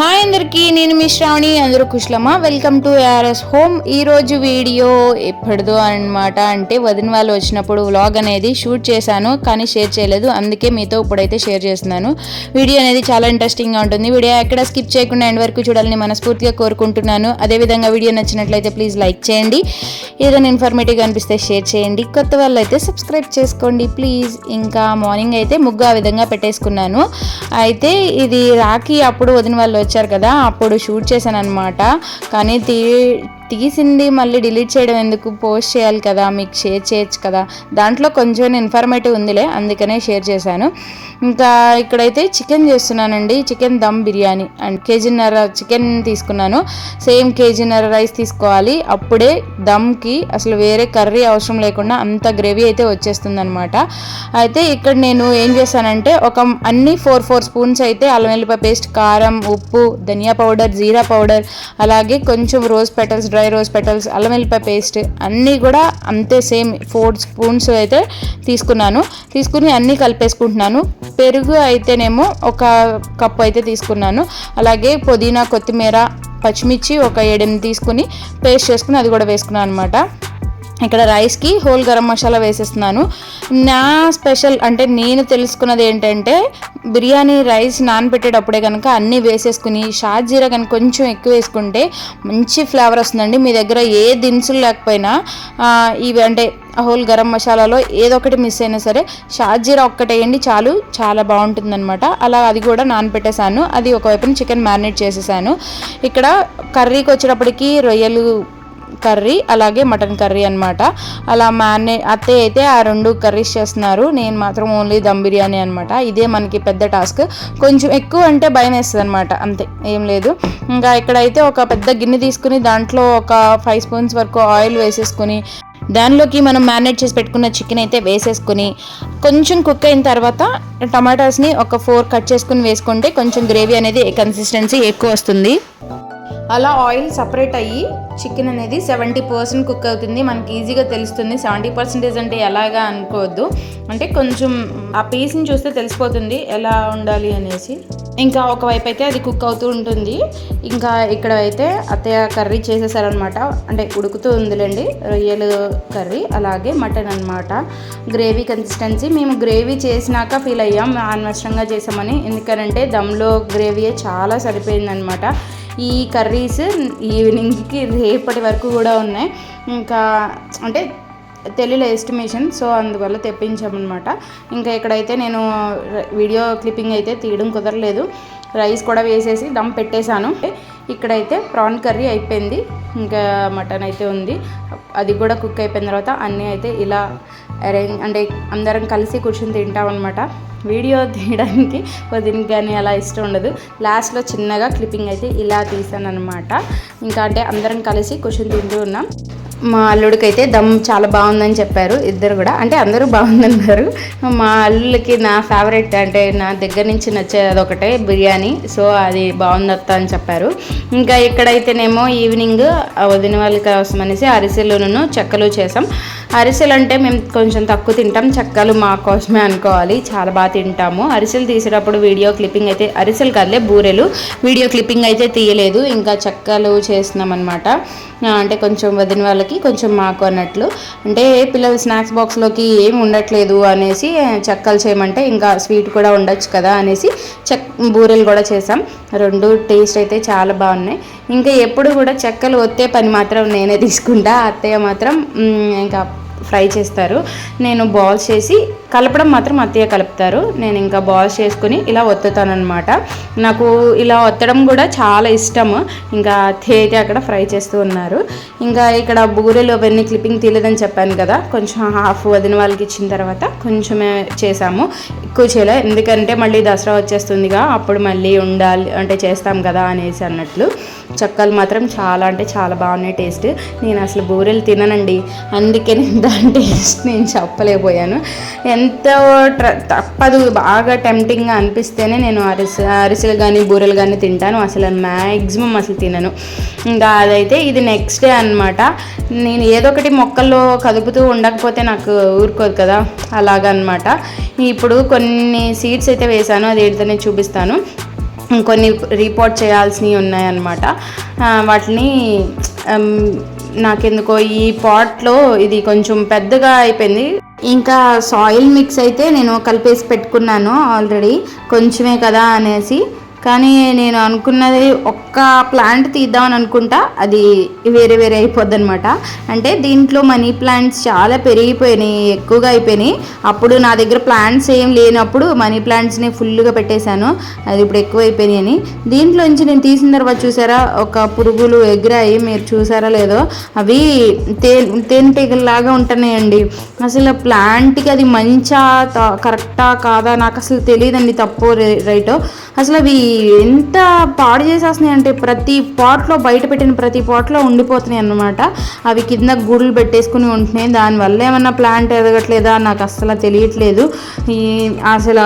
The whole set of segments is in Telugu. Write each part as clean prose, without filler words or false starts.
హాయ్ అందరికీ, నేను మీ శ్రావణి. అందరూ కుశలమా? Welcome to ARS home. ఈరోజు వీడియో ఎప్పటిదో అనమాట. అంటే వదిన వాళ్ళు వచ్చినప్పుడు వ్లాగ్ అనేది షూట్ చేశాను, కానీ షేర్ చేయలేదు. అందుకే మీతో ఇప్పుడైతే షేర్ చేస్తున్నాను. వీడియో అనేది చాలా ఇంట్రెస్టింగ్గా ఉంటుంది. వీడియో ఎక్కడ స్కిప్ చేయకుండా ఎండ్ వరకు చూడాలని మనస్ఫూర్తిగా కోరుకుంటున్నాను. అదేవిధంగా వీడియో నచ్చినట్లయితే ప్లీజ్ లైక్ చేయండి. ఏదైనా ఇన్ఫర్మేటివ్గా అనిపిస్తే షేర్ చేయండి. కొత్త వాళ్ళు అయితే సబ్స్క్రైబ్ చేసుకోండి ప్లీజ్. ఇంకా మార్నింగ్ అయితే ముగ్గు ఆ విధంగా పెట్టేసుకున్నాను. అయితే ఇది రాఖీ అప్పుడు వదిన వాళ్ళు వచ్చారు కదా, అప్పుడు షూట్ చేశాను అనమాట. కానీ తీసింది మళ్ళీ డిలీట్ చేయడం ఎందుకు, పోస్ట్ చేయాలి కదా, మీకు షేర్ చేయొచ్చు కదా. దాంట్లో కొంచెం ఇన్ఫర్మేటివ్ ఉందిలే, అందుకనే షేర్ చేశాను. ఇంకా ఇక్కడైతే చికెన్ చేస్తున్నానండి. చికెన్ దమ్ బిర్యానీ అండ్ కేజీన్నర చికెన్ తీసుకున్నాను. సేమ్ కేజీన్నర రైస్ తీసుకోవాలి. అప్పుడే దమ్కి అసలు వేరే కర్రీ అవసరం లేకుండా అంత గ్రేవీ అయితే వచ్చేస్తుంది అనమాట. అయితే ఇక్కడ నేను ఏం చేశానంటే అన్ని 4 స్పూన్స్ అయితే అల్లం వెల్లిపాయ పేస్ట్, కారం, ఉప్పు, ధనియా పౌడర్, జీరా పౌడర్, అలాగే కొంచెం rose petals, dry rose petals, అల్లం వెల్లిపాయ పేస్ట్ అన్నీ కూడా అంతే సేమ్ 4 స్పూన్స్ అయితే తీసుకుని అన్నీ కలిపేసుకుంటున్నాను. పెరుగు అయితేనేమో 1 కప్పు అయితే తీసుకున్నాను. అలాగే పుదీనా, కొత్తిమీర, పచ్చిమిర్చి 7-8 తీసుకుని పేస్ట్ చేసుకుని అది కూడా వేసుకున్నాను అనమాట. ఇక్కడ రైస్కి హోల్ గరం మసాలా వేసేస్తున్నాను. నా స్పెషల్ అంటే నేను తెలుసుకున్నది ఏంటంటే, బిర్యానీ రైస్ నానబెట్టేటప్పుడే కనుక అన్నీ వేసేసుకుని షాజీరా కనుక కొంచెం ఎక్కువ వేసుకుంటే మంచి ఫ్లేవర్ వస్తుందండి. మీ దగ్గర ఏ దినుసులు లేకపోయినా ఇవి అంటే హోల్ గరం మసాలాలో ఏదో ఒకటి మిస్ అయినా సరే షాజీరా ఒక్కటేయండి చాలు, చాలా బాగుంటుందన్నమాట. అలా అది కూడా నానబెట్టేశాను. అది ఒకవైపున చికెన్ మ్యారినేట్ చేసేసాను. ఇక్కడ కర్రీకి వచ్చేటప్పటికి రొయ్యలు కర్రీ అలాగే మటన్ కర్రీ అనమాట. అలా అత్తయ్య అయితే ఆ 2 కర్రీస్ చేస్తున్నారు. నేను మాత్రం ఓన్లీ దమ్ బిర్యానీ అనమాట. ఇదే మనకి పెద్ద టాస్క్. కొంచెం ఎక్కువ అంటే భయం వేస్తుంది అనమాట, అంతే, ఏం లేదు. ఇంకా ఇక్కడైతే ఒక పెద్ద గిన్నె తీసుకుని దాంట్లో 5 స్పూన్స్ వరకు ఆయిల్ వేసేసుకుని దానిలోకి మనం మ్యారినేట్ చేసి పెట్టుకున్న చికెన్ అయితే వేసేసుకుని కొంచెం కుక్ అయిన తర్వాత టమాటాస్ని 4 కట్ చేసుకుని వేసుకుంటే కొంచెం గ్రేవీ అనేది కన్సిస్టెన్సీ ఎక్కువ వస్తుంది. అలా ఆయిల్ సపరేట్ అయ్యి చికెన్ అనేది 70% కుక్ అవుతుంది. మనకి ఈజీగా తెలుస్తుంది. 70% అంటే ఎలాగా అనుకోవద్దు, అంటే కొంచెం ఆ పీస్ని చూస్తే తెలిసిపోతుంది ఎలా ఉండాలి అనేసి. ఇంకా ఒకవైపు అయితే అది కుక్ అవుతూ ఉంటుంది. ఇంకా ఇక్కడ అయితే అత్తయ్య కర్రీ చేసేసారనమాట. అంటే ఉడుకుతూ ఉందిలేండి, రొయ్యలు కర్రీ అలాగే మటన్ అనమాట. గ్రేవీ కన్సిస్టెన్సీ మేము గ్రేవీ చేసినాక ఫీల్ అయ్యాం అనవసరంగా చేసామని. ఎందుకంటే దమ్లో గ్రేవీయే చాలా సరిపోయిందనమాట. ఈ కర్రీస్ ఈవినింగ్కి రేపటి వరకు కూడా ఉన్నాయి. ఇంకా అంటే తెలియలే ఎస్టిమేషన్, సో అందువల్ల తెప్పించామన్నమాట. ఇంకా ఇక్కడైతే నేను వీడియో క్లిప్పింగ్ అయితే తీయడం కుదరలేదు. రైస్ కూడా వేసేసి దమ్ పెట్టేశాను. ఇక్కడైతే ప్రాన్ కర్రీ అయిపోయింది. ఇంకా మటన్ అయితే ఉంది, అది కూడా కుక్ అయిపోయిన తర్వాత అన్నీ అయితే ఇలా అరేంజ్ అంటే అందరం కలిసి కూర్చొని తింటామన్నమాట. వీడియో తీయడానికి వదినకి కానీ అలా ఇష్టం ఉండదు. లాస్ట్లో చిన్నగా క్లిప్పింగ్ అయితే ఇలా తీసాను అనమాట. ఇంకా అంటే అందరం కలిసి కూర్చొని తింటూ ఉన్నాం. మా అల్లుడికైతే దమ్ చాలా బాగుందని చెప్పారు ఇద్దరు కూడా, అంటే అందరూ బాగుందన్నారు. మా అల్లుడికి నా ఫేవరెట్ అంటే నా దగ్గర నుంచి నచ్చేది అదొకటే బిర్యానీ, సో అది బాగుందత్త అని చెప్పారు. ఇంకా ఇక్కడైతేనేమో ఈవినింగ్ వదిన వాళ్ళ కోసం అనేసి అరిసెలును చెక్కలు చేసాం. అరిసెలు అంటే మేము కొంచెం తక్కువ తింటాం, చెక్కలు మా కోసమే అనుకోవాలి, చాలా బాగా తింటాము. అరిసెలు తీసేటప్పుడు వీడియో క్లిప్పింగ్ అయితే, అరిసెలు కాదులే బూరెలు, వీడియో క్లిప్పింగ్ అయితే తీయలేదు. ఇంకా చెక్కలు చేస్తున్నాం అనమాట. అంటే కొంచెం వదిన వాళ్ళకి కొంచెం మాకు అన్నట్లు. అంటే పిల్లల స్నాక్స్ బాక్స్లోకి ఏమి ఉండట్లేదు అనేసి చెక్కలు చేయమంటే ఇంకా స్వీట్ కూడా ఉండొచ్చు కదా అనేసి బూరెలు కూడా చేసాం. 2 టేస్ట్ అయితే చాలా బాగున్నాయి. ఇంకా ఎప్పుడు కూడా చెక్కలు ఒత్తే పని మాత్రం నేనే తీసుకుంటా, అత్తయ్య మాత్రం ఇంకా ఫ్రై చేస్తారు. నేను బాల్స్ చేసి కలపడం మాత్రం అత్తయ్య కలుపుతారు. నేను ఇంకా బాల్స్ చేసుకుని ఇలా ఒత్తుతాను అనమాట. నాకు ఇలా ఒత్తడం కూడా చాలా ఇష్టము. ఇంకా అత్తయ్య అయితే అక్కడ ఫ్రై చేస్తూ ఉన్నారు. ఇంకా ఇక్కడ బూరెలు అవన్నీ క్లిప్పింగ్ తీయలేదని చెప్పాను కదా, కొంచెం హాఫ్ వదిన వాళ్ళకి ఇచ్చిన తర్వాత కొంచెమే చేసాము, ఎక్కువ చేయలే. ఎందుకంటే మళ్ళీ దసరా వచ్చేస్తుందిగా, అప్పుడు మళ్ళీ ఉండాలి అంటే చేస్తాం కదా అనేసి అన్నట్లు. చెక్కలు మాత్రం చాలా అంటే చాలా బాగున్నాయి టేస్ట్. నేను అసలు బూరెలు తిననండి, అందుకే దాని టేస్ట్ నేను చెప్పలేకపోయాను. ఎంతో తప్పదు, బాగా టెంప్టింగ్గా అనిపిస్తేనే నేను అరిసెలు కానీ బూరెలు కానీ తింటాను. అసలు మ్యాక్సిమం అసలు తినను. ఇంకా అదైతే ఇది నెక్స్ట్ డే అనమాట. నేను ఏదో ఒకటి మొక్కల్లో కదుపుతూ ఉండకపోతే నాకు ఊరుకోదు కదా, అలాగనమాట. ఇప్పుడు కొన్ని సీడ్స్ అయితే వేసాను, అది ఏంటనే చూపిస్తాను. కొన్ని రిపోర్ట్ చేయాల్సినవి ఉన్నాయన్నమాట. వాటిని నాకెందుకో ఈ పాట్లో ఇది కొంచెం పెద్దగా అయిపోయింది. ఇంకా సాయిల్ మిక్స్ అయితే నేను కలిపేసి పెట్టుకున్నాను ఆల్రెడీ, కొంచెమే కదా అనేసి. కానీ నేను అనుకున్నది ఒక్క ప్లాంట్ తీద్దామని అనుకుంటా, అది వేరే వేరే అయిపోద్ది అనమాట. అంటే దీంట్లో మనీ ప్లాంట్స్ చాలా పెరిగిపోయినాయి, ఎక్కువగా అయిపోయినాయి. అప్పుడు నా దగ్గర ప్లాంట్స్ ఏం లేనప్పుడు మనీ ప్లాంట్స్ని ఫుల్గా పెట్టేశాను, అది ఇప్పుడు ఎక్కువ అయిపోయినాయి అని. దీంట్లోంచి నేను తీసిన తర్వాత చూసారా ఒక పురుగులు ఎగిరాయి, మీరు చూసారా లేదో, అవి తేనెటీగల్లాగా ఉంటున్నాయండి. అసలు ప్లాంట్కి అది మంచా కరెక్టా కాదా నాకు అసలు తెలియదండి, తప్పు రైటో. అసలు అవి ఎంత పాడు చేసేస్తున్నాయి అంటే ప్రతి పాట్లో, బయట పెట్టిన ప్రతి పాట్లో ఉండిపోతున్నాయి అన్నమాట. అవి కింద గూడులు పెట్టేసుకుని ఉంటున్నాయి. దానివల్ల ఏమన్నా ప్లాంట్ ఎదగట్లేదా నాకు అసలు తెలియట్లేదు. అసలు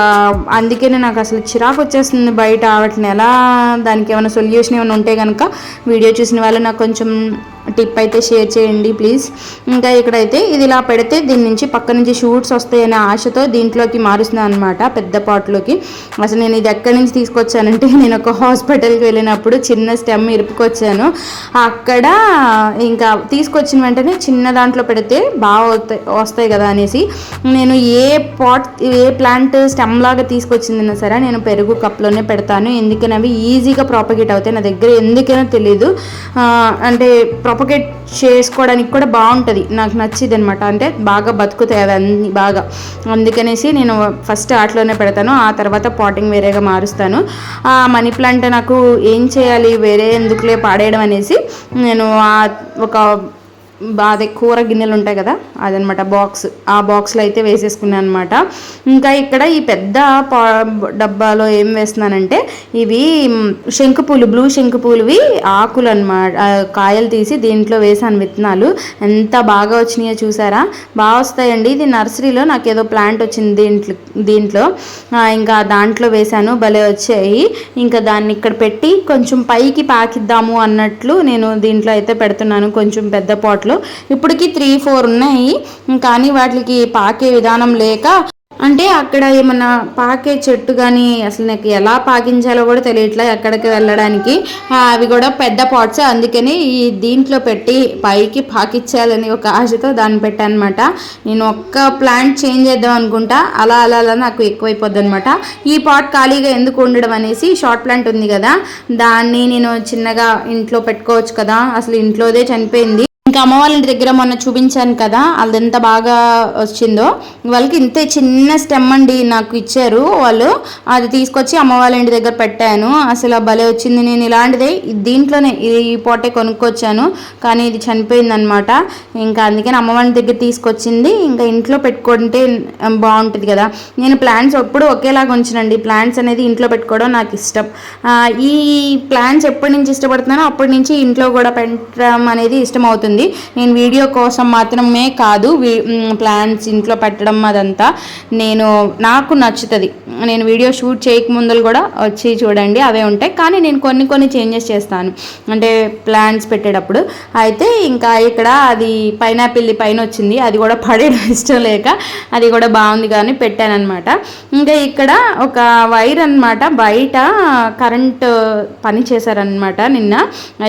అందుకనే నాకు అసలు చిరాకు వచ్చేస్తుంది బయట. వాటిని ఎలా, దానికి ఏమైనా సొల్యూషన్ ఏమైనా ఉంటే కనుక వీడియో చూసిన వాళ్ళు నాకు కొంచెం టిప్ అయితే షేర్ చేయండి ప్లీజ్. ఇంకా ఇక్కడైతే ఇది ఇలా పెడితే దీని నుంచి పక్క నుంచి షూట్స్ వస్తాయనే ఆశతో దీంట్లోకి మారుస్తున్నాను అనమాట, పెద్ద పాట్లోకి. అసలు నేను ఇది ఎక్కడి నుంచి తీసుకొచ్చానంటే, నేను ఒక హాస్పిటల్కి వెళ్ళినప్పుడు చిన్న స్టెమ్ ఇరుపుకొచ్చాను. అక్కడ ఇంకా తీసుకొచ్చిన వెంటనే చిన్న దాంట్లో పెడితే బాగా వస్తాయి కదా అనేసి నేను ఏ ప్లాంట్ స్టెమ్ లాగా తీసుకొచ్చిందన్నా సరే నేను పెరుగు కప్లోనే పెడతాను. ఎందుకని అవి ఈజీగా ప్రాపగేట్ అవుతాయి. నా దగ్గర ఎందుకైనా తెలీదు, అంటే ప్రొపగేట్ చేసుకోవడానికి కూడా బాగుంటుంది, నాకు నచ్చింది అనమాట. అంటే బాగా బతుకుతాయి అవి అన్నీ బాగా. అందుకనేసి నేను ఫస్ట్ ఆటలోనే పెడతాను, ఆ తర్వాత పాటింగ్ వేరేగా మారుస్తాను. ఆ మనీ ప్లాంట్ నాకు ఏం చేయాలి, వేరే ఎందుకులే పాడేయడం అనేసి నేను ఒక అదే కూర గిన్నెలు ఉంటాయి కదా అదనమాట, ఆ బాక్స్లో అయితే వేసేసుకున్నాను అనమాట. ఇంకా ఇక్కడ ఈ పెద్ద డబ్బాలో ఏం వేస్తున్నానంటే, ఇవి శంకుపూలు, బ్లూ శంకుపూలువి ఆకులు అనమాట, కాయలు తీసి దీంట్లో వేసాను విత్తనాలు. ఎంత బాగా వచ్చినాయో చూసారా, బాగా వస్తాయండి. ఇది నర్సరీలో నాకు ఏదో ప్లాంట్ వచ్చింది దీంట్లో ఇంకా దాంట్లో వేశాను, భలే వచ్చాయి. ఇంకా దాన్ని ఇక్కడ పెట్టి కొంచెం పైకి పాకిద్దాము అన్నట్లు నేను దీంట్లో అయితే పెడుతున్నాను, కొంచెం పెద్ద పాట్లో. ఇప్పటికి 3-4 ఉన్నాయి, కానీ వాటికి పాకే విధానం లేక, అంటే అక్కడ ఏమన్నా పాకే చెట్టు కానీ అసలు నాకు ఎలా పాకించాలో కూడా తెలియట్లే ఎక్కడికి వెళ్ళడానికి. అవి కూడా పెద్ద పాట్స్, అందుకని ఈ దీంట్లో పెట్టి పైకి పాకించాలని ఒక ఆశతో దాన్ని పెట్టాను అనమాట. నేను ఒక్క ప్లాంట్ చేంజ్ చేద్దాం అనుకుంటా, అలా అలా అలా నాకు ఎక్కువైపోద్ది అనమాట. ఈ పాట్ ఖాళీగా ఎందుకు ఉండడం అనేసి, షార్ట్ ప్లాంట్ ఉంది కదా దాన్ని నేను చిన్నగా ఇంట్లో పెట్టుకోవచ్చు కదా, అసలు ఇంట్లోదే చనిపోయింది. ఇంకా అమ్మ వాళ్ళ ఇంటి దగ్గర మొన్న చూపించాను కదా, అదంతా బాగా వచ్చిందో. వాళ్ళకి ఇంతే చిన్న స్టెమ్ అండి నాకు ఇచ్చారు వాళ్ళు, అది తీసుకొచ్చి అమ్మ వాళ్ళ ఇంటి దగ్గర పెట్టాను. అసలు భలే వచ్చింది. నేను ఇలాంటిదే దీంట్లోనే ఈ పోటే కొనుక్కొచ్చాను, కానీ ఇది చనిపోయింది అనమాట. ఇంకా అందుకని అమ్మ వాళ్ళ దగ్గర తీసుకొచ్చింది. ఇంకా ఇంట్లో పెట్టుకుంటే బాగుంటుంది కదా. నేను ప్లాంట్స్ ఎప్పుడు ఒకేలాగా ఉంచనండి, ప్లాంట్స్ అనేది ఇంట్లో పెట్టుకోవడం నాకు ఇష్టం. ఈ ప్లాంట్స్ ఎప్పటి నుంచి ఇష్టపడుతున్నానో అప్పటి నుంచి ఇంట్లో కూడా పెట్టడం అనేది ఇష్టం అవుతుంది. నేను వీడియో కోసం మాత్రమే కాదు, ప్లాంట్స్ ఇంట్లో పెట్టడం అదంతా నాకు నచ్చుతుంది. నేను వీడియో షూట్ చేయకముందు కూడా వచ్చి చూడండి, అవే ఉంటాయి. కానీ నేను కొన్ని చేంజెస్ చేస్తాను, అంటే ప్లాంట్స్ పెట్టేటప్పుడు. అయితే ఇంకా ఇక్కడ అది పైనాపిల్ పైన వచ్చింది, అది కూడా పడేయడం ఇష్టం లేక అది కూడా బాగుంది కానీ పెట్టాను అనమాట. ఇంకా ఇక్కడ ఒక వైర్ అనమాట, బయట కరెంట్ పని చేశారనమాట నిన్న.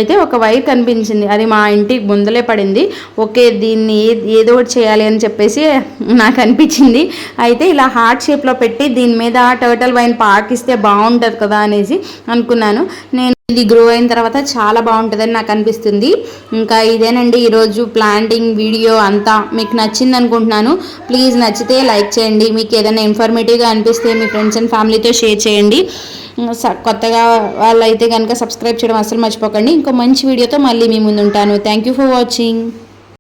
అయితే ఒక వైర్ కనిపించింది, అది మా ఇంటికి ముందలే పడింది. ఓకే, దీన్ని ఏదో ఒకటి చేయాలి అని చెప్పేసి నాకు అనిపించింది. అయితే ఇలా హార్ట్ షేప్లో పెట్టి దీని మీద టర్టల్ వైన్ పాకిస్తే బాగుంటుంది కదా అనేసి అనుకున్నాను. నేను ఇది గ్రో అయిన తర్వాత చాలా బాగుంటుందని నాకు అనిపిస్తుంది. ఇంకా ఇదేనండి ఈరోజు ప్లాంటింగ్ వీడియో అంతా. మీకు నచ్చింది అనుకుంటున్నాను. ప్లీజ్ నచ్చితే లైక్ చేయండి. మీకు ఏదైనా ఇన్ఫర్మేటివ్గా అనిపిస్తే మీ ఫ్రెండ్స్ అండ్ ఫ్యామిలీతో షేర్ చేయండి. కొత్తగా వాళ్ళైతే కనుక సబ్స్క్రైబ్ చేయడం అస్సలు మర్చిపోకండి. ఇంకో మంచి వీడియోతో మళ్ళీ మీ ముందు ఉంటాను. Thank you for watching.